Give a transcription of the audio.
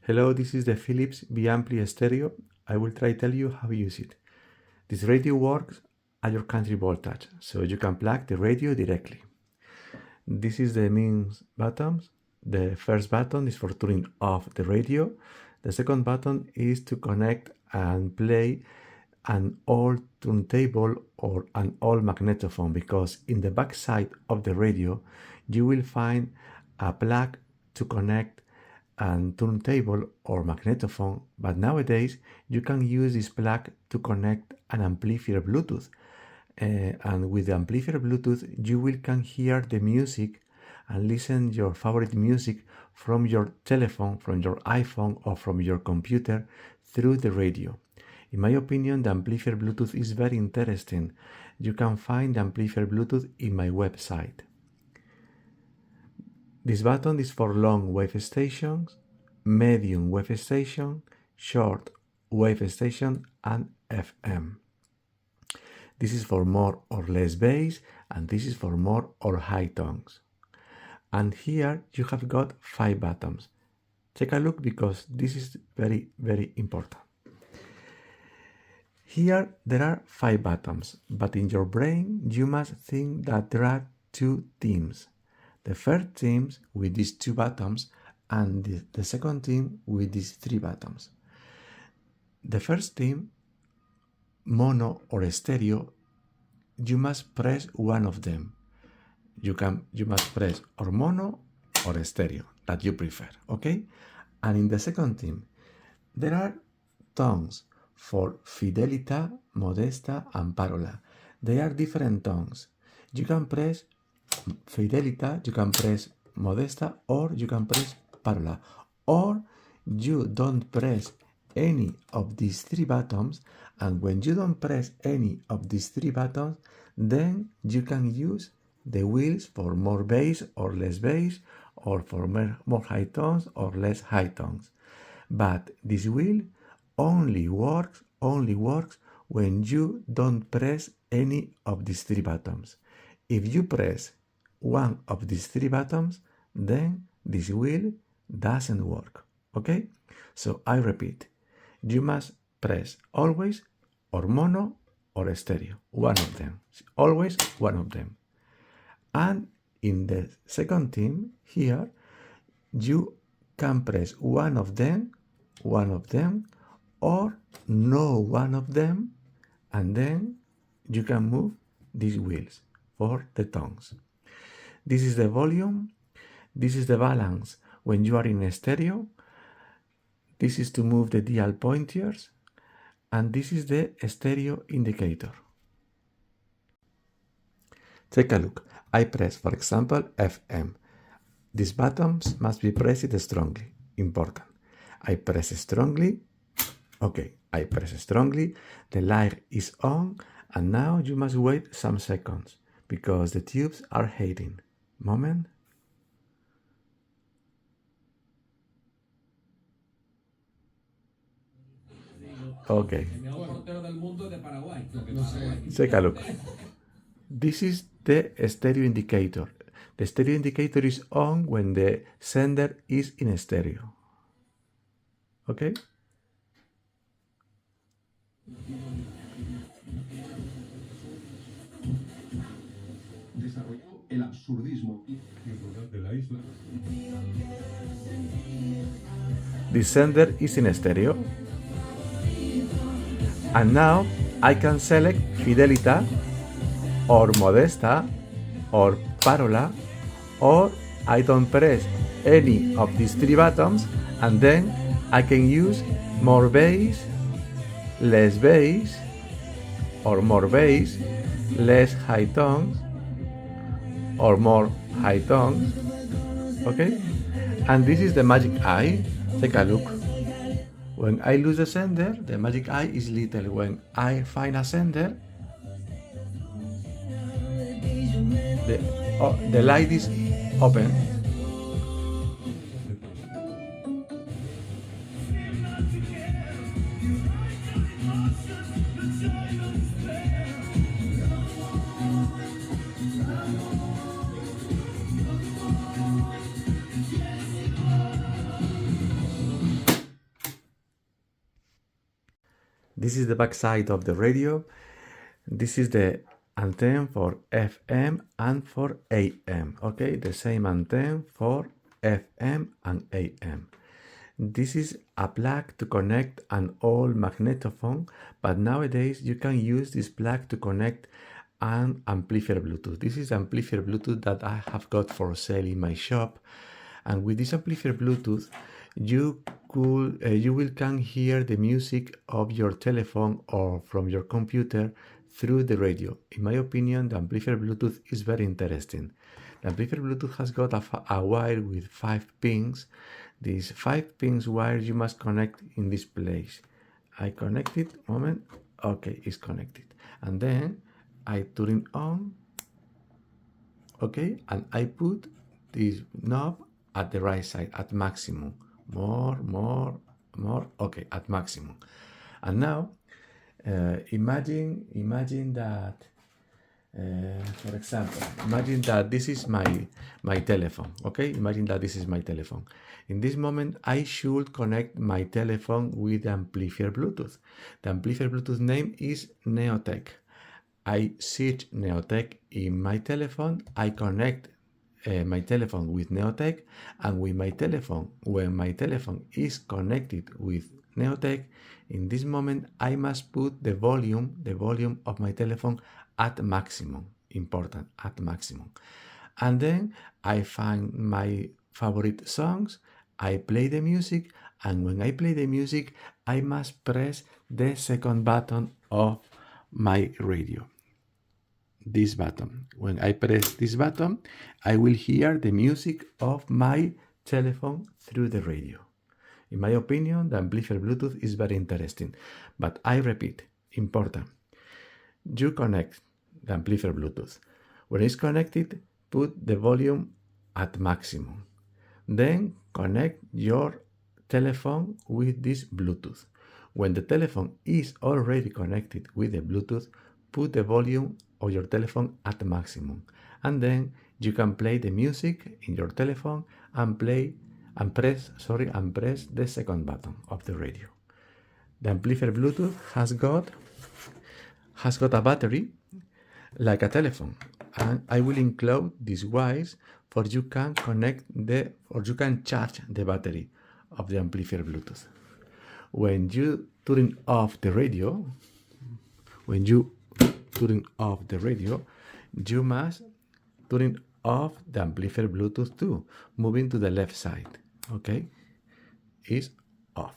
Hello, this is the Philips B6X43A Stereo. I will try to tell you how to use it. This radio works at your country voltage, so you can plug the radio directly. This is the main buttons. The first button is for turning off the radio. The second button is to connect and play an old turntable or an old magnetophone, because in the back side of the radio you will find a plug to connect and turntable or magnetophone, but nowadays you can use this plug to connect an amplifier Bluetooth, and with the amplifier Bluetooth you can hear the music and listen your favorite music from your telephone, from your iPhone or from your computer through the radio. In my opinion, the amplifier Bluetooth is very interesting. You can find the amplifier Bluetooth in my website. This button is for long wave stations, medium wave station, short wave station, and FM. This is for more or less bass, and this is for more or high tones. And here you have got 5 buttons. Take a look, because this is very, very important. Here there are 5 buttons, but in your brain you must think that there are 2 teams. The first team with these 2 buttons and the second team with these 3 buttons. The first team, mono or stereo, you must press one of them. You must press or mono or stereo, that you prefer, okay? And in the second team, there are tones for fidelità, modesta, and parola. They are different tones. You can press fidelità, you can press modesta, or you can press parola, or you don't press any of these 3 buttons, and when you don't press any of these 3 buttons, then you can use the wheels for more bass or less bass, or for more high tones or less high tones. But this wheel only works when you don't press any of these 3 buttons. If you press one of these 3 buttons, then this wheel doesn't work, okay? So I repeat, you must press always or mono or stereo, one of them, always one of them. And in the second team here, you can press one of them, or no one of them, and then you can move these wheels for the tones. This is the volume, this is the balance when you are in stereo, this is to move the dial pointers, and this is the stereo indicator. Take a look. I press, for example, FM. These buttons must be pressed strongly. Important. I press strongly. Okay, I press strongly. The light is on, and now you must wait some seconds because the tubes are heating. Moment. Okay. Take a look. This is the stereo indicator. The stereo indicator is on when the sender is in stereo. Okay? Desarrolló el absurdismo de la isla. The sender is in stereo. And now I can select fidelità or modesta or parola, or I don't press any of these 3 buttons, and then I can use more bass, less bass, or more bass, less high tones, or more high tones, okay? And this is the magic eye. Take a look. When I lose the sender, the magic eye is little. When I find a sender, the light is open. This is the back side of the radio. This is the antenna for FM and for AM. Okay, the same antenna for FM and AM. This is a plug to connect an old magnetophone, but nowadays you can use this plug to connect an amplifier Bluetooth. This is amplifier Bluetooth that I have got for sale in my shop, and with this amplifier Bluetooth you will can hear the music of your telephone or from your computer through the radio. In my opinion, the amplifier Bluetooth is very interesting. The amplifier Bluetooth has got a wire with 5 pins. These 5 pins wire you must connect in this place. I connect it, moment, okay, it's connected. And then I turn it on, okay, and I put this knob at the right side, at maximum. More, okay, at maximum. And now, imagine that, for example, imagine that this is my telephone, okay? Imagine that this is my telephone. In this moment, I should connect my telephone with the amplifier Bluetooth. The amplifier Bluetooth name is Neotech. I search Neotech in my telephone, I connect my telephone with Neotech, and with my telephone, when my telephone is connected with Neotech, in this moment I must put the volume of my telephone at maximum. Important, at maximum. And then I find my favorite songs, I play the music, and when I play the music I must press the second button of my radio. This button. When I press this button, I will hear the music of my telephone through the radio. In my opinion, the amplifier Bluetooth is very interesting, but I repeat, important. You connect the amplifier Bluetooth. When it's connected, put the volume at maximum. Then connect your telephone with this Bluetooth. When the telephone is already connected with the Bluetooth, put the volume of your telephone at maximum, and then you can play the music in your telephone and press the second button of the radio. The amplifier Bluetooth has got a battery like a telephone, and I will include these wires for you can charge the battery of the amplifier Bluetooth. When you turn off the radio, you must turn off the amplifier Bluetooth too, moving to the left side. Okay, it's off.